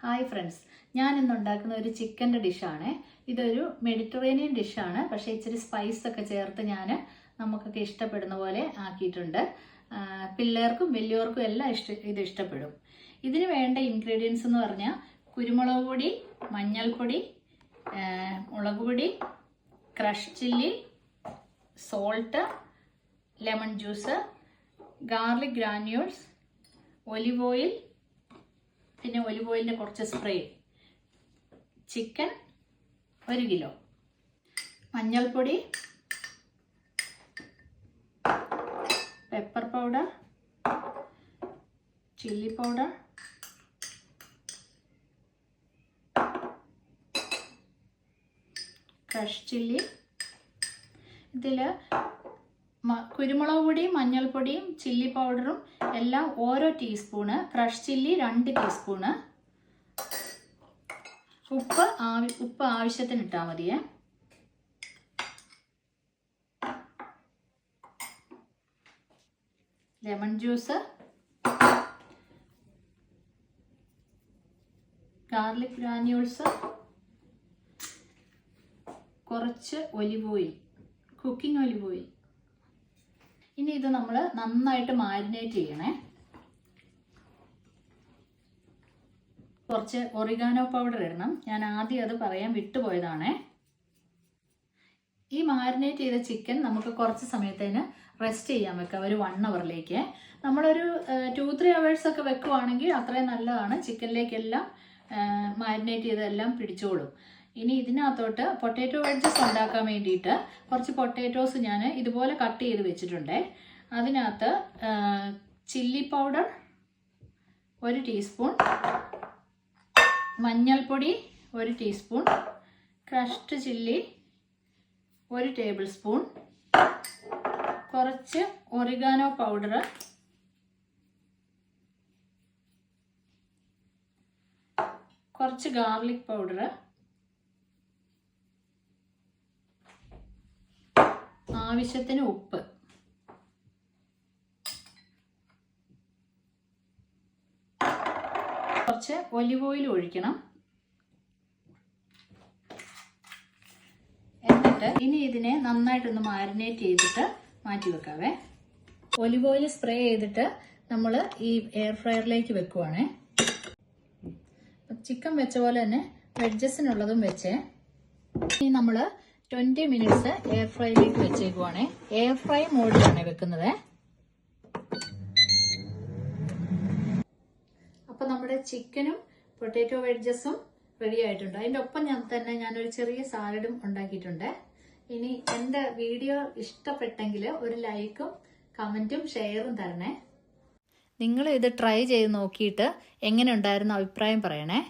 Hi friends, ഞാൻ ഇന്ന് ഉണ്ടാക്കുന്ന ഒരു ചിക്കൻ്റെ ഡിഷാണ്. ഇതൊരു മെഡിറ്ററേനിയൻ ഡിഷാണ്. പക്ഷേ ഇച്ചിരി സ്പൈസ് ഒക്കെ ചേർത്ത് നമുക്കൊക്കെ ഇഷ്ടപ്പെടുന്ന പോലെ ആക്കിയിട്ടുണ്ട്. പിള്ളേർക്കും വലിയവർക്കും എല്ലാം ഇത് ഇഷ്ടപ്പെടും. ഇതിന് വേണ്ട ഇൻഗ്രീഡിയൻസ് എന്ന് പറഞ്ഞാൽ കുരുമുളക് പൊടി, മഞ്ഞൾപ്പൊടി, മുളക് പൊടി, crush chilli, salt, lemon juice, garlic granules, olive oil, പിന്നെ ഒലിവ് ഓയിലിൻ്റെ കുറച്ച് സ്പ്രേ, ചിക്കൻ 1 കിലോ, മഞ്ഞൾപ്പൊടി, pepper powder, chilli powder, crush chilli. ഇതിൽ കുരുമുളക് പൊടിയും മഞ്ഞൾപ്പൊടിയും ചില്ലി പൗഡറും എല്ലാം ഓരോ ടീസ്പൂണ്, ക്രഷ് ചില്ലി 2 ടീസ്പൂണ്, ഉപ്പ് ആവശ്യത്തിന് ഇട്ടാൽ മതിയേ. ലെമൺ ജ്യൂസ്, ഗാർലിക് ഗ്രാന്യൂൾസ്, കുറച്ച് olive oil, cooking olive oil. ഇനി ഇത് നമ്മൾ നന്നായിട്ട് മാരിനേറ്റ് ചെയ്യണേ. കുറച്ച് ഒറിഗാനോ പൗഡർ ഇടണം. ഞാൻ ആദ്യം അത് പറയാൻ വിട്ടുപോയതാണേ. ഈ മാരിനേറ്റ് ചെയ്ത ചിക്കൻ നമുക്ക് കുറച്ച് സമയത്തേന് റെസ്റ്റ് ചെയ്യാൻ വെക്കാം, ഒരു 1 അവറിലേക്ക്. നമ്മളൊരു 2-3 hours ഒക്കെ വെക്കുവാണെങ്കിൽ അത്രയും നല്ലതാണ്. ചിക്കനിലേക്കെല്ലാം മാരിനേറ്റ് ചെയ്തെല്ലാം പിടിച്ചോളും. ഇനി ഇതിനകത്തോട്ട് പൊട്ടാറ്റോ വെഡ്ജസ് ഉണ്ടാക്കാൻ വേണ്ടിയിട്ട് കുറച്ച് പൊട്ടാറ്റോസ് ഞാൻ ഇതുപോലെ കട്ട് ചെയ്ത് വെച്ചിട്ടുണ്ട്. അതിനകത്ത് ചില്ലി പൗഡർ 1 ടീസ്പൂൺ, മഞ്ഞൾപ്പൊടി 1 teaspoon, crushed chilli 1 table spoon, കുറച്ച് ഒറിഗാനോ പൗഡർ, കുറച്ച് ഗാർലിക് പൗഡർ, ആവശ്യത്തിന് ഉപ്പ്. കുറച്ച് ഒലിവ് ഓയിൽ ഒഴിക്കണം. എന്നിട്ട് ഇനി ഇതിനെ നന്നായിട്ടൊന്ന് മാരിനേറ്റ് ചെയ്തിട്ട് മാറ്റി വെക്കാവേ. ഒലിവ് ഓയിൽ സ്പ്രേ ചെയ്തിട്ട് നമ്മൾ ഈ എയർ ഫ്രയറിലേക്ക് വെക്കുവാണേ. ചിക്കൻ വെച്ച പോലെ തന്നെ വെഡ്ജസിനുള്ളതും വെച്ചേ. ഇനി നമ്മൾ 20 മിനിറ്റ്സ് എയർ ഫ്രൈയിലേക്ക് വെച്ചേക്കുവാണേ. എയർ ഫ്രൈ മോഡിലാണ് വെക്കുന്നത്. അപ്പോൾ നമ്മുടെ ചിക്കനും പൊട്ടാറ്റോ വെഡ്ജസും റെഡി ആയിട്ടുണ്ട്. അതിൻ്റെ ഒപ്പം ഞാനൊരു ചെറിയ സാലഡും ഉണ്ടാക്കിയിട്ടുണ്ട്. ഇനി എൻ്റെ വീഡിയോ ഇഷ്ടപ്പെട്ടെങ്കിൽ ഒരു ലൈക്കും കമൻറ്റും ഷെയറും തരണേ. നിങ്ങൾ ഇത് ട്രൈ ചെയ്ത് നോക്കിയിട്ട് എങ്ങനെ ഉണ്ടായിരുന്ന അഭിപ്രായം പറയണേ.